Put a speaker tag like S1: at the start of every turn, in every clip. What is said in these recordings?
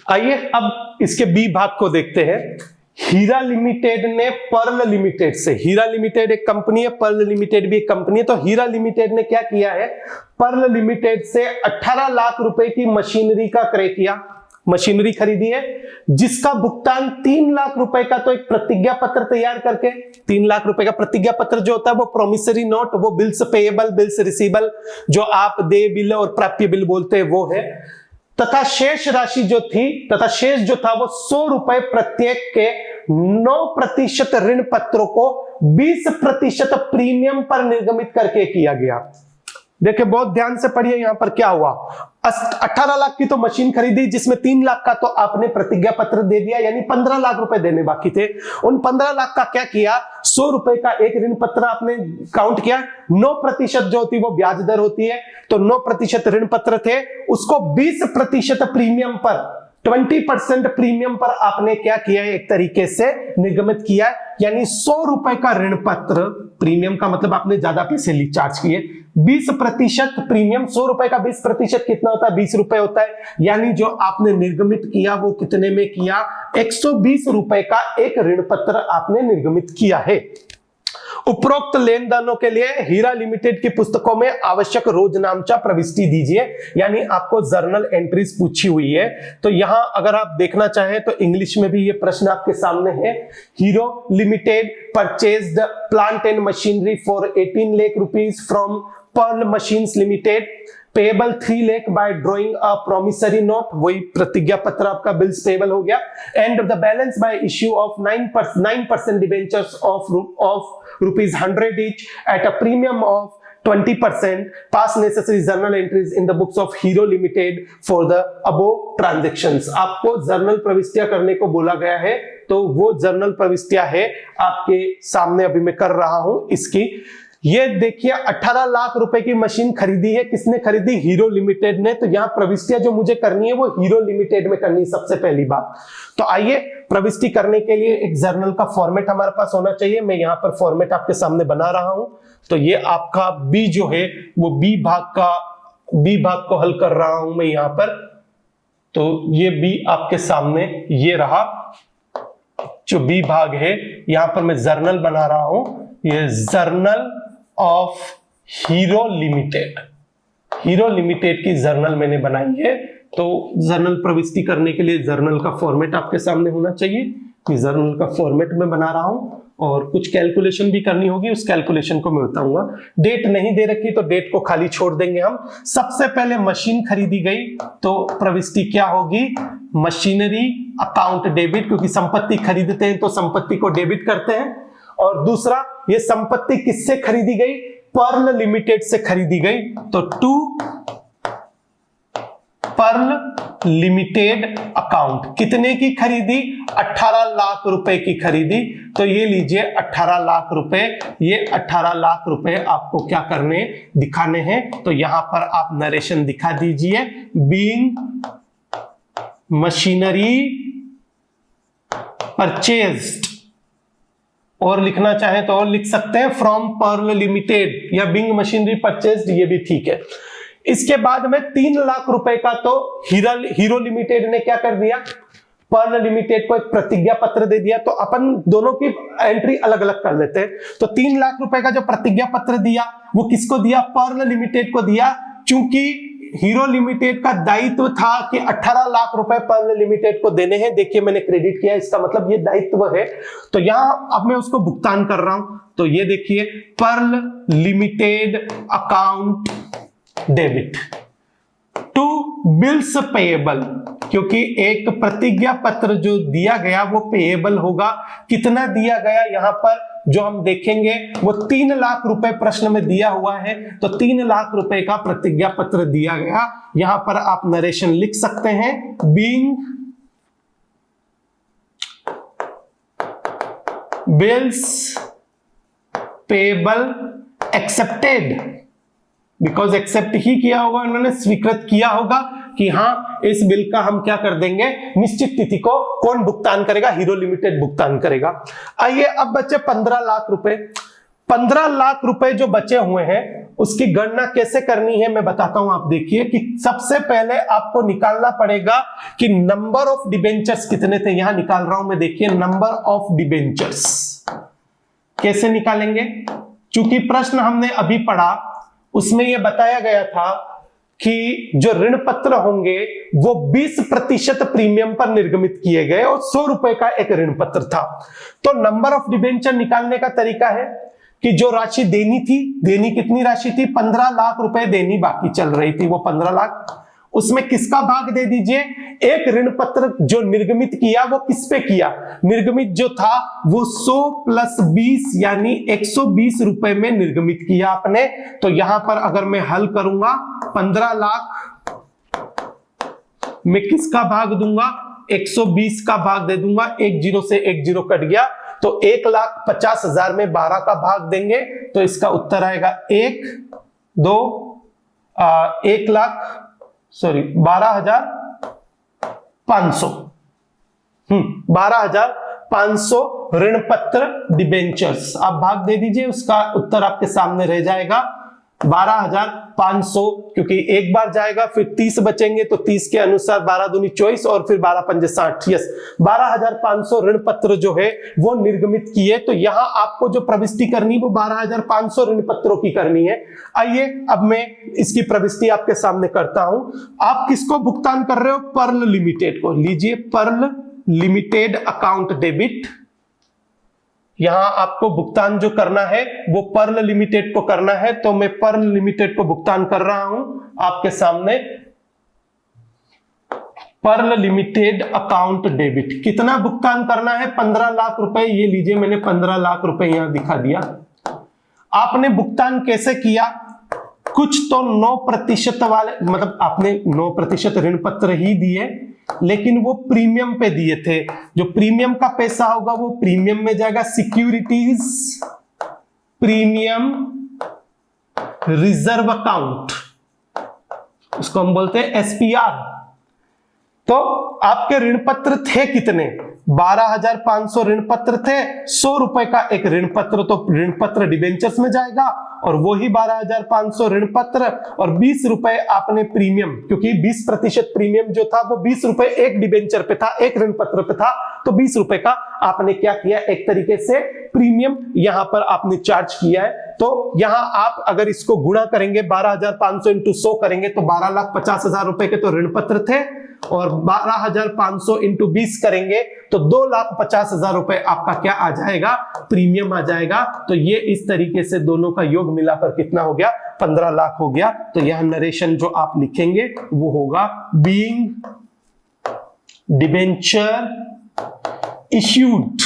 S1: आइए अब इसके बी भाग को देखते हैं। हीरा लिमिटेड ने पर्ल लिमिटेड से, हीरा लिमिटेड एक कंपनी है, पर्ल लिमिटेड भी एक कंपनी है, तो हीरा लिमिटेड ने क्या किया है, पर्ल लिमिटेड से 18 लाख रुपए की मशीनरी का क्रय किया, मशीनरी खरीदी है, जिसका भुगतान 3 लाख रुपए का तो एक प्रतिज्ञा पत्र तैयार करके, 3 लाख रुपए का प्रतिज्ञा पत्र जो होता है वो प्रोमिसरी नोट, वो बिल्स पेएबल, बिल्स रिसीवेबल, जो आप देय बिल और प्राप्य बिल बोलते हैं वो है, तथा शेष राशि जो थी, तथा शेष जो था वो 100 रुपए प्रत्येक के 9% ऋण पत्रों को 20% प्रीमियम पर निर्गमित करके किया गया। देखिए बहुत ध्यान से पढ़िए, यहां पर क्या हुआ, 18 लाख की तो मशीन खरीदी, जिसमें 3 लाख का तो आपने प्रतिज्ञा पत्र दे दिया, यानी 15 लाख रुपए देने बाकी थे। उन 15 लाख का क्या किया, 100 रुपए का एक ऋण पत्र आपने काउंट किया, 9% जो होती वो ब्याज दर होती है, तो 9% ऋण पत्र थे, उसको 20% प्रीमियम पर, 20% प्रीमियम पर आपने क्या किया है, एक तरीके से निर्गमित किया है, यानी 100 रुपए का ऋण पत्र, प्रीमियम का मतलब आपने ज्यादा पैसे चार्ज किए, 20% प्रीमियम, 100 रुपए का 20% कितना होता है, 20 रुपए होता है, यानी जो आपने निर्गमित किया वो कितने में किया, 120 रुपए का एक ऋण पत्र आपने निर्गमित किया है। उपरोक्त लेन देनों के लिए हीरा लिमिटेड की पुस्तकों में आवश्यक रोजनामचा प्रविष्टि दीजिए, यानी आपको जर्नल एंट्रीज पूछी हुई है। तो यहां अगर आप देखना चाहें तो इंग्लिश में भी ये प्रश्न आपके सामने है। Hero limited purchased plant and machinery for 18 lakh rupees from Pearl machines limited, payable 3 lakh by drawing a promissory note, वही प्रतिज्ञा पत्र आपका बिल्स पेएबल हो गया, and the balance by issue of 9% debentures of rupees 100 each at a premium of 20%, pass necessary journal entries in the books of Hero Limited for the above transactions। आपको journal प्रविष्टियां करने को बोला गया है, तो वो जर्नल प्रविष्टियां है आपके सामने अभी मैं कर रहा हूं इसकी। ये देखिए 18 लाख रुपए की मशीन खरीदी है, किसने खरीदी, हीरो लिमिटेड ने। तो यहाँ प्रविष्टियां जो मुझे करनी है वो हीरो लिमिटेड में करनी है सबसे पहली बात। तो आइए प्रविष्टि करने के लिए एक जर्नल का फॉर्मेट हमारे पास होना चाहिए। मैं यहाँ पर फॉर्मेट आपके सामने बना रहा हूं। तो ये आपका बी जो है वो बी भाग को हल कर रहा हूं मैं यहाँ पर। तो ये बी आपके सामने ये रहा, जो बी भाग है, यहां पर मैं जर्नल बना रहा हूं, ये journal of hero limited, hero limited की जर्नल मैंने बनाई है। तो जर्नल प्रविष्टि करने के लिए जर्नल का फॉर्मेट आपके सामने होना चाहिए। कि जर्नल का फॉर्मेट मैं बना रहा हूं और कुछ कैलकुलेशन भी करनी होगी, उस कैलकुलेशन को मैं बताऊंगा। डेट नहीं दे रखी तो डेट को खाली छोड़ देंगे हम। सबसे पहले मशीन खरीदी गई तो प्रविष्टि क्या होगी, मशीनरी अकाउंट डेबिट, क्योंकि संपत्ति खरीदते हैं तो संपत्ति को डेबिट करते हैं। और दूसरा, ये संपत्ति किससे खरीदी गई, पर्ल लिमिटेड से खरीदी गई, तो टू पर्ल लिमिटेड अकाउंट। कितने की खरीदी, 18 लाख रुपए की खरीदी। तो ये लीजिए 18 लाख रुपए, ये 18 लाख रुपए आपको क्या करने, दिखाने हैं। तो यहां पर आप नरेशन दिखा दीजिए, बीइंग मशीनरी परचेज्ड, और लिखना चाहे तो और लिख सकते हैं फ्रॉम पर्ल लिमिटेड, या बिंग मशीनरी परचेज्ड, ये भी ठीक है। इसके बाद में 3 लाख रुपए का तो हीरो लिमिटेड ने क्या कर दिया, पर्ल लिमिटेड को एक प्रतिज्ञा पत्र दे दिया। तो अपन दोनों की एंट्री अलग अलग कर लेते हैं। तो 3 लाख रुपए का जो प्रतिज्ञा पत्र दिया वो किसको दिया, पर्ल लिमिटेड को दिया। चूंकि हीरो लिमिटेड का दायित्व था कि 18 लाख रुपए पर्ल लिमिटेड को देने हैं, देखिए मैंने क्रेडिट किया, इसका मतलब ये दायित्व है। तो यहां अब मैं उसको भुगतान कर रहा हूं। तो ये देखिए Pearl limited account debit to bills payable, क्योंकि एक प्रतिज्ञा पत्र जो दिया गया वो पेएबल होगा। कितना दिया गया, यहां पर जो हम देखेंगे वो 3 लाख रुपए प्रश्न में दिया हुआ है। तो 3 लाख रुपए का प्रतिज्ञा पत्र दिया गया। यहां पर आप नरेशन लिख सकते हैं, being bills payable accepted, because accept ही किया होगा, उन्होंने स्वीकृत किया होगा कि हाँ इस बिल का हम क्या कर देंगे, निश्चित तिथि को कौन भुगतान करेगा, हीरो लिमिटेड भुगतान करेगा। आइए अब बचे 15 लाख रुपए। 15 लाख रुपए जो बचे हुए हैं उसकी गणना कैसे करनी है मैं बताता हूं। आप देखिए कि सबसे पहले आपको निकालना पड़ेगा कि नंबर ऑफ डिबेंचर्स कितने थे। यहां निकाल रहा हूं मैं, देखिए नंबर ऑफ डिबेंचर्स कैसे निकालेंगे। चूंकि प्रश्न हमने अभी पढ़ा उसमें यह बताया गया था कि जो ऋण पत्र होंगे वो 20% प्रीमियम पर निर्गमित किए गए और 100 रुपए का एक ऋण पत्र था। तो नंबर ऑफ डिबेंचर निकालने का तरीका है कि जो राशि देनी थी, देनी कितनी राशि थी, 15 लाख रुपए देनी बाकी चल रही थी, वो 15 लाख, उसमें किसका भाग दे दीजिए, एक ऋण पत्र जो निर्गमित किया वो किस पे किया, निर्गमित जो था वो 100 प्लस 20 यानी 120 रुपए में निर्गमित किया आपने। तो यहां पर अगर मैं हल करूंगा 15 लाख में किसका भाग दूंगा, 120 का भाग दे दूंगा, 10 से 10 कट गया तो 1,50,000 में 12 का भाग देंगे तो इसका उत्तर आएगा 12,500 12,500 ऋण पत्र डिबेंचर्स। आप भाग दे दीजिए, उसका उत्तर आपके सामने रह जाएगा 12,500, क्योंकि एक बार जाएगा फिर 30 बचेंगे तो 30 के अनुसार 12 दूनी 24 और फिर 12 पंजे 60। यस, 12,500 ऋण पत्र जो है वो निर्गमित किए। तो यहां आपको जो प्रविष्टि करनी वो 12,500 ऋण पत्रों की करनी है। आइए अब मैं इसकी प्रविष्टि आपके सामने करता हूं। आप किसको भुगतान कर रहे हो, पर्ल लिमिटेड को। लीजिए पर्ल लिमिटेड अकाउंट डेबिट। यहां आपको भुगतान जो करना है वो पर्ल लिमिटेड को करना है, तो मैं पर्ल लिमिटेड को भुगतान कर रहा हूं आपके सामने। पर्ल लिमिटेड अकाउंट डेबिट, कितना भुगतान करना है, 15 लाख रुपए। ये लीजिए मैंने 15 लाख रुपए यहां दिखा दिया। आपने भुगतान कैसे किया, कुछ तो 9% वाले, मतलब आपने 9% ऋण पत्र ही दिए लेकिन वो प्रीमियम पे दिए थे। जो प्रीमियम का पैसा होगा वो प्रीमियम में जाएगा, सिक्योरिटीज प्रीमियम रिजर्व अकाउंट, उसको हम बोलते हैं एसपीआर। तो आपके ऋण पत्र थे कितने, 12,500 ऋण पत्र थे, 100 रुपए का एक ऋण पत्र तो ऋण पत्र डिबेंचर्स में जाएगा और वही 12,500 ऋण पत्र और 20 रुपए आपने प्रीमियम, क्योंकि 20% प्रीमियम जो था वो 20 रुपए एक डिबेंचर पे था, एक ऋण पत्र पे था, तो 20 रुपए का आपने क्या किया, एक तरीके से प्रीमियम यहां पर आपने चार्ज किया है। तो यहां आप अगर इसको गुणा करेंगे 12,500 इंटू 100 करेंगे तो 12,50,000 रुपए के तो ऋण पत्र थे और 12,500 इंटू 20 करेंगे तो 2,50,000 रुपए आपका क्या आ जाएगा, प्रीमियम आ जाएगा। तो ये इस तरीके से दोनों का योग मिलाकर कितना हो गया, 15 लाख हो गया। तो यह नरेशन जो आप लिखेंगे वो होगा बीइंग डिबेंचर इश्यूड,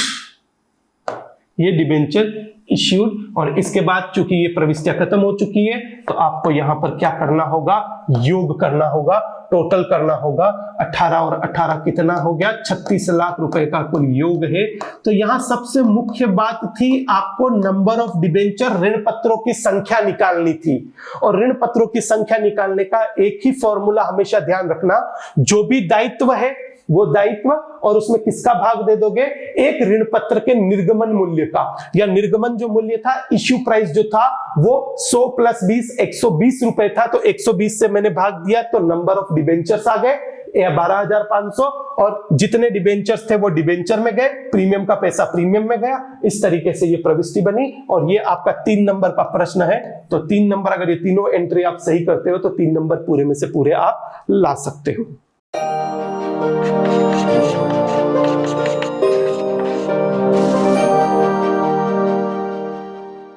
S1: ये डिबेंचर इश्यूड। और इसके बाद चूंकि ये प्रविष्टियां खत्म हो चुकी है तो आपको यहां पर क्या करना होगा, योग करना होगा, टोटल करना होगा। 18 और 18 कितना हो गया, 36 लाख रुपए का कुल योग है। तो यहां सबसे मुख्य बात थी आपको नंबर ऑफ डिबेंचर, ऋण पत्रों की संख्या निकालनी थी। और ऋण पत्रों की संख्या निकालने का एक ही फॉर्मूला हमेशा ध्यान रखना, जो भी दायित्व है वो दायित्व और उसमें किसका भाग दे दोगे, एक ऋण पत्र के निर्गमन मूल्य का, या निर्गमन जो मूल्य था, इश्यू प्राइस जो था वो 100 प्लस 20 120 रुपए था, तो 120 से मैंने भाग दिया तो नंबर ऑफ डिबेंचर्स आ गए 12,500 और जितने डिबेंचर्स थे वो डिबेंचर में गए, प्रीमियम का पैसा प्रीमियम में गया। इस तरीके से ये प्रविष्टि बनी और ये आपका 3 नंबर का प्रश्न है। तो 3 नंबर, अगर ये तीनों एंट्री आप सही करते हो तो 3 नंबर पूरे में से पूरे आप ला सकते हो।